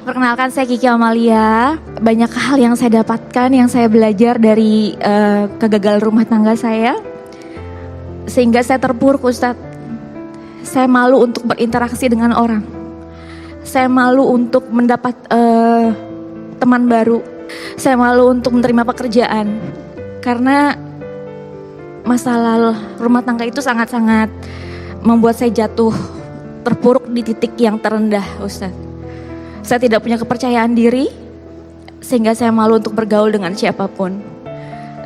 Perkenalkan, saya Kiki Amalia. Banyak hal yang saya dapatkan, yang saya belajar dari kegagalan rumah tangga saya, sehingga saya terpuruk, Ustadz. Saya malu untuk berinteraksi dengan orang. Saya malu untuk mendapat teman baru. Saya malu untuk menerima pekerjaan. Karena masalah rumah tangga itu sangat-sangat membuat saya jatuh, terpuruk di titik yang terendah, Ustadz. Saya tidak punya kepercayaan diri, sehingga saya malu untuk bergaul dengan siapapun.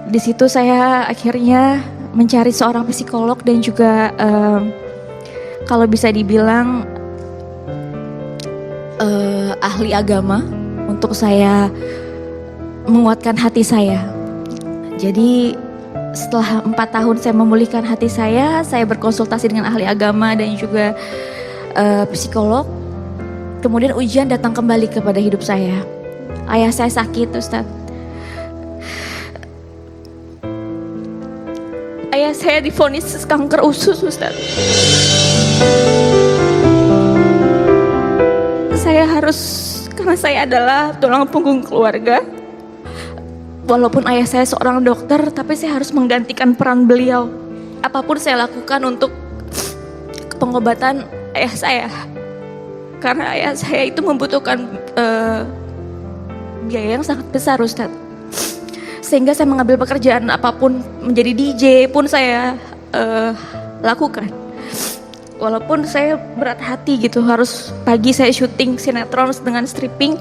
Di situ saya akhirnya mencari seorang psikolog dan juga kalau bisa dibilang ahli agama untuk saya menguatkan hati saya. Jadi setelah 4 tahun saya memulihkan hati saya berkonsultasi dengan ahli agama dan juga psikolog. Kemudian ujian datang kembali kepada hidup saya. Ayah saya sakit, Ustadz. Ayah saya divonis kanker usus, Ustadz. Saya harus, karena saya adalah tulang punggung keluarga. Walaupun ayah saya seorang dokter, tapi saya harus menggantikan peran beliau. Apapun saya lakukan untuk pengobatan ayah saya. Karena ayah saya itu membutuhkan biaya yang sangat besar, Ustadz. Sehingga saya mengambil pekerjaan apapun, menjadi DJ pun saya lakukan. Walaupun saya berat hati gitu, harus pagi saya syuting sinetron dengan stripping,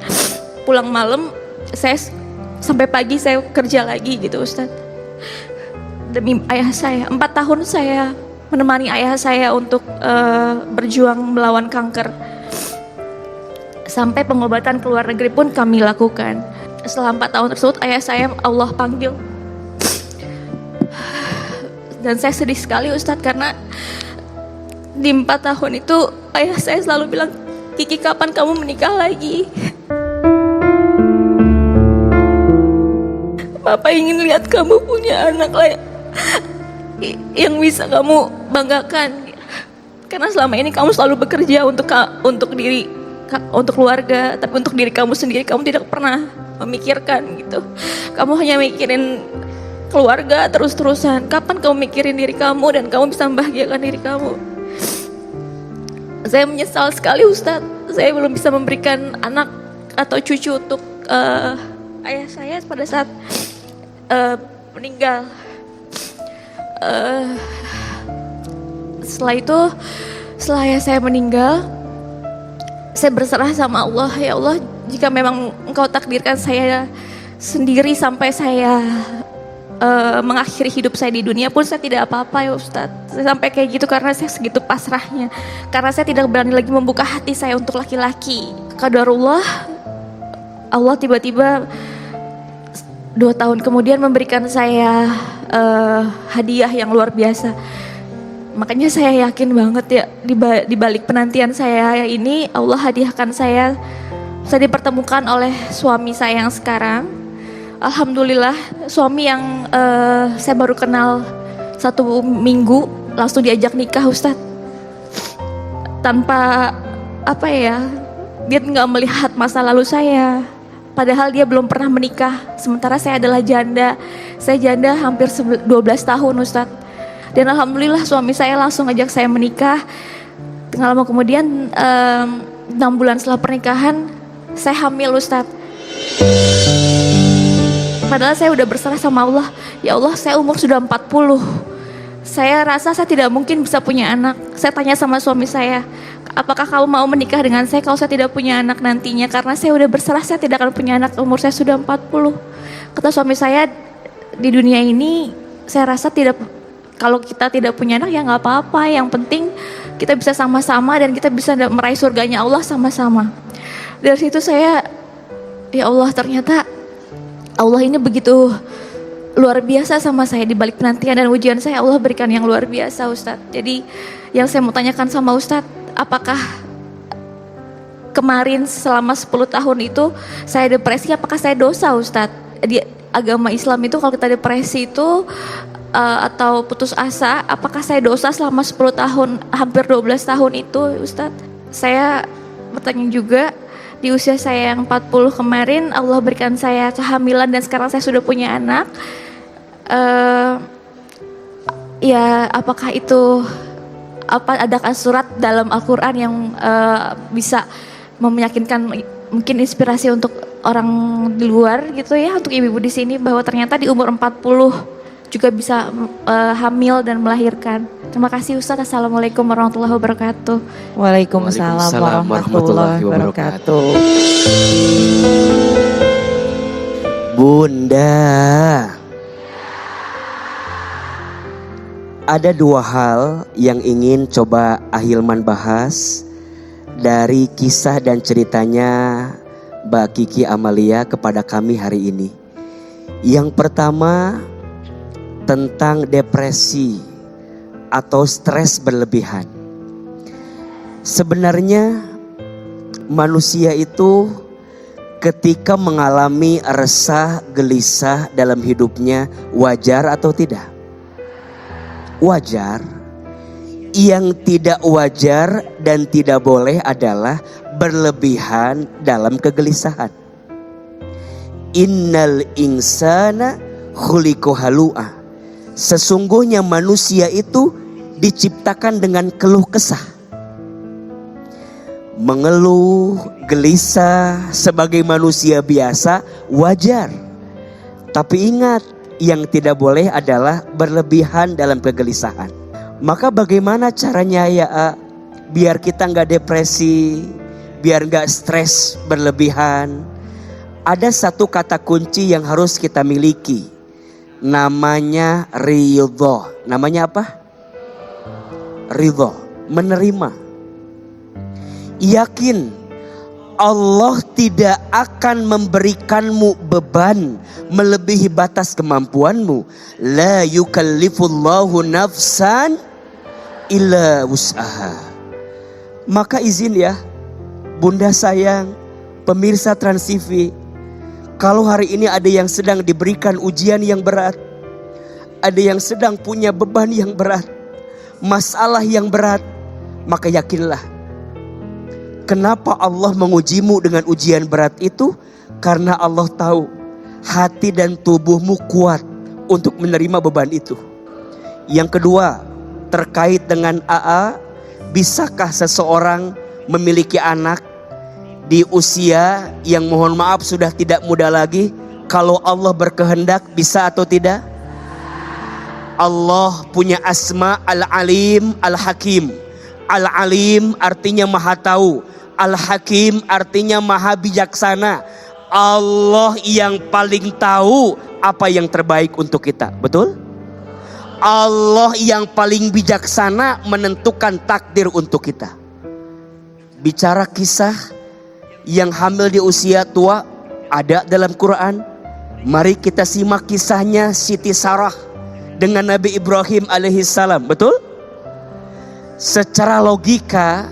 pulang malam saya sampai pagi saya kerja lagi gitu, Ustadz. Demi ayah saya, 4 tahun saya menemani ayah saya untuk berjuang melawan kanker. Sampai pengobatan ke luar negeri pun kami lakukan. Setelah 4 tahun tersebut ayah saya Allah panggil. Dan saya sedih sekali, Ustadz, karena di 4 tahun itu ayah saya selalu bilang, Kiki kapan kamu menikah lagi? Bapak ingin lihat kamu punya anak lah yang bisa kamu banggakan. Karena selama ini kamu selalu bekerja untuk keluarga, tapi untuk diri kamu sendiri kamu tidak pernah memikirkan gitu. Kamu hanya mikirin keluarga terus-terusan. Kapan kamu mikirin diri kamu dan kamu bisa membahagiakan diri kamu? Saya menyesal sekali, Ustadz. Saya belum bisa memberikan anak atau cucu untuk ayah saya pada saat meninggal. Setelah ayah saya meninggal, saya berserah sama Allah. Ya Allah, jika memang Engkau takdirkan saya sendiri sampai saya mengakhiri hidup saya di dunia pun, saya tidak apa-apa ya Ustadz. Saya sampai kayak gitu karena saya segitu pasrahnya. Karena saya tidak berani lagi membuka hati saya untuk laki-laki. Qadarullah, Allah tiba-tiba 2 tahun kemudian memberikan saya hadiah yang luar biasa. Makanya saya yakin banget ya, di balik penantian saya ini, Allah hadiahkan saya dipertemukan oleh suami saya yang sekarang. Alhamdulillah, suami yang saya baru kenal 1 minggu langsung diajak nikah, Ustadz. Tanpa dia nggak melihat masa lalu saya. Padahal dia belum pernah menikah, sementara saya adalah janda. Saya janda hampir 12 tahun, Ustadz. Dan alhamdulillah suami saya langsung ajak saya menikah. Tengah lama kemudian 6 bulan setelah pernikahan saya hamil, Ustadz. Padahal saya udah berserah sama Allah. Ya Allah, saya umur sudah 40. Saya rasa saya tidak mungkin bisa punya anak. Saya tanya sama suami saya, apakah kamu mau menikah dengan saya kalau saya tidak punya anak nantinya? Karena saya udah berserah, saya tidak akan punya anak, umur saya sudah 40. Kata suami saya, di dunia ini saya rasa kalau kita tidak punya anak ya nggak apa-apa, yang penting kita bisa sama-sama dan kita bisa meraih surganya Allah sama-sama. Dari situ saya, ya Allah, ternyata Allah ini begitu luar biasa sama saya. Di balik penantian dan ujian saya, Allah berikan yang luar biasa, Ustadz. Jadi yang saya mau tanyakan sama Ustadz, apakah kemarin selama 10 tahun itu saya depresi, apakah saya dosa, Ustadz? Di agama Islam itu kalau kita depresi itu atau putus asa, apakah saya dosa selama 10 tahun, hampir 12 tahun itu, Ustadz? Saya bertanya juga, di usia saya yang 40 kemarin Allah berikan saya kehamilan dan sekarang saya sudah punya anak. Ya apakah itu adakah surat dalam Al-Quran yang bisa meyakinkan mungkin inspirasi untuk orang di luar gitu ya, untuk ibu-ibu di sini bahwa ternyata di umur 40 juga bisa hamil dan melahirkan. Terima kasih Ustaz. Assalamualaikum warahmatullahi wabarakatuh. Waalaikumsalam warahmatullahi wabarakatuh. Bunda, ada dua hal yang ingin coba Ahilman bahas dari kisah dan ceritanya Mbak Kiki Amalia kepada kami hari ini. Yang pertama tentang depresi atau stres berlebihan. Sebenarnya manusia itu ketika mengalami resah, gelisah dalam hidupnya wajar atau tidak? Wajar. Yang tidak wajar dan tidak boleh adalah berlebihan dalam kegelisahan. Innal insana khuliqa halu'a. Sesungguhnya manusia itu diciptakan dengan keluh kesah. Mengeluh, gelisah sebagai manusia biasa wajar. Tapi ingat, yang tidak boleh adalah berlebihan dalam kegelisahan. Maka bagaimana caranya ya biar kita gak depresi, biar gak stres berlebihan? Ada satu kata kunci yang harus kita miliki. Namanya ridho. Namanya apa? Ridho, menerima. Yakin Allah tidak akan memberikanmu beban melebihi batas kemampuanmu. La yukallifullahu nafsan illa wus'aha. Maka izin ya, Bunda sayang, pemirsa Trans TV, kalau hari ini ada yang sedang diberikan ujian yang berat, ada yang sedang punya beban yang berat, masalah yang berat, maka yakinlah, kenapa Allah mengujimu dengan ujian berat itu? Karena Allah tahu hati dan tubuhmu kuat untuk menerima beban itu. Yang kedua, terkait dengan AA, bisakah seseorang memiliki anak di usia yang mohon maaf sudah tidak muda lagi? Kalau Allah berkehendak, bisa atau tidak? Allah punya asma Al-Alim, Al-Hakim. Al-Alim artinya maha tahu, Al-Hakim artinya maha bijaksana. Allah yang paling tahu apa yang terbaik untuk kita, betul? Allah yang paling bijaksana menentukan takdir untuk kita. Bicara kisah yang hamil di usia tua ada dalam Quran. Mari kita simak kisahnya Siti Sarah dengan Nabi Ibrahim alaihissalam, betul? Secara logika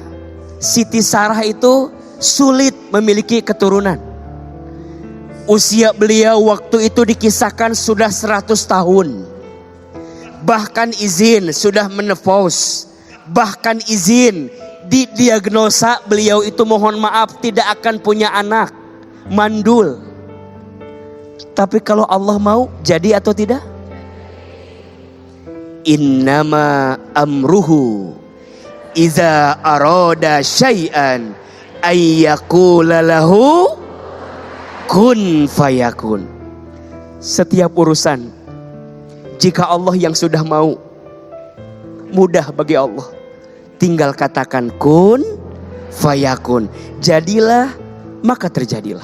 Siti Sarah itu sulit memiliki keturunan. Usia beliau waktu itu dikisahkan sudah 100 tahun. Bahkan izin sudah menopause. Bahkan izin didiagnosa beliau itu mohon maaf tidak akan punya anak, mandul. Tapi kalau Allah mau, jadi atau tidak? Innama amruhu iza arada syai'an ayyakula lahu kun fayakun. Setiap urusan, jika Allah yang sudah mau, mudah bagi Allah. Tinggal katakan kun fayakun. Jadilah, maka terjadilah.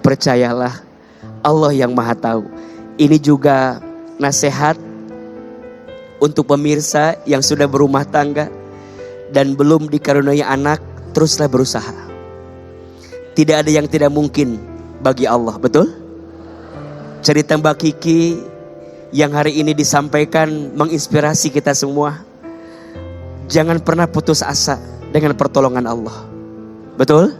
Percayalah, Allah yang maha tahu. Ini juga nasihat untuk pemirsa yang sudah berumah tangga dan belum dikaruniai anak, teruslah berusaha. Tidak ada yang tidak mungkin bagi Allah, betul? Cerita Mbak Kiki yang hari ini disampaikan menginspirasi kita semua. Jangan pernah putus asa dengan pertolongan Allah, betul?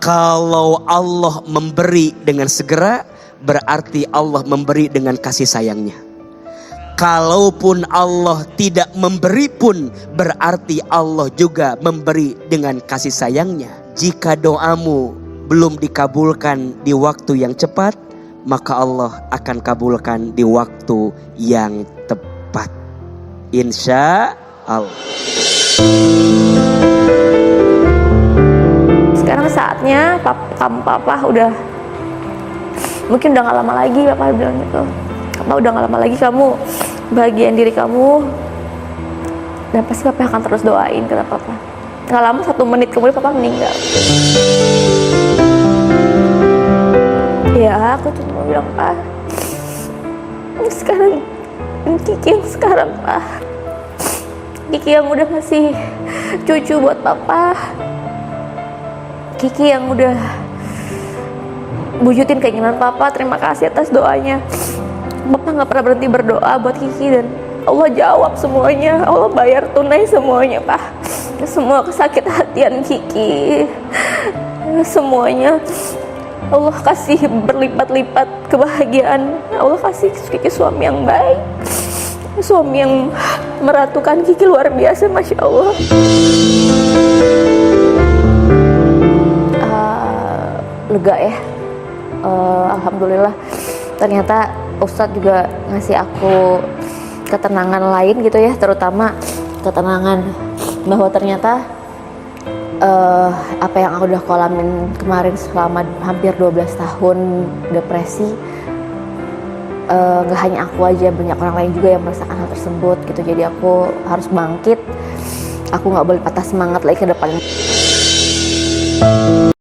Kalau Allah memberi dengan segera, berarti Allah memberi dengan kasih sayangnya. Kalaupun Allah tidak memberi pun, berarti Allah juga memberi dengan kasih sayangnya. jika doamu belum dikabulkan di waktu yang cepat, maka Allah akan kabulkan di waktu yang tepat. Insya Allah. Sekarang saatnya papa udah, mungkin udah gak lama lagi, papa bilang gitu. Papa udah gak lama lagi kamu bahagian diri kamu, dan pasti papa akan terus doain, kata papa. Gak lama, 1 menit kemudian papa meninggal. Ya aku cuma bilang, Pak, sekarang Kiki yang sekarang, Pak, Kiki yang udah ngasih cucu buat papa, Kiki yang udah wujudin keinginan papa. Terima kasih atas doanya. Papa gak pernah berhenti berdoa buat Kiki, dan Allah jawab semuanya. Allah bayar tunai semuanya, Pak. Semua kesakit hatian Kiki, semuanya Allah kasih berlipat-lipat kebahagiaan. Allah kasih Kiki suami yang baik, suami yang meratukan Kiki luar biasa, Masya Allah. Lega ya, Alhamdulillah. Ternyata Ustadz juga ngasih aku ketenangan lain gitu ya, terutama ketenangan bahwa ternyata apa yang aku udah kolamin kemarin selama hampir 12 tahun depresi, gak hanya aku aja, banyak orang lain juga yang merasakan hal tersebut gitu. Jadi aku harus bangkit, aku gak boleh patah semangat lagi ke depan.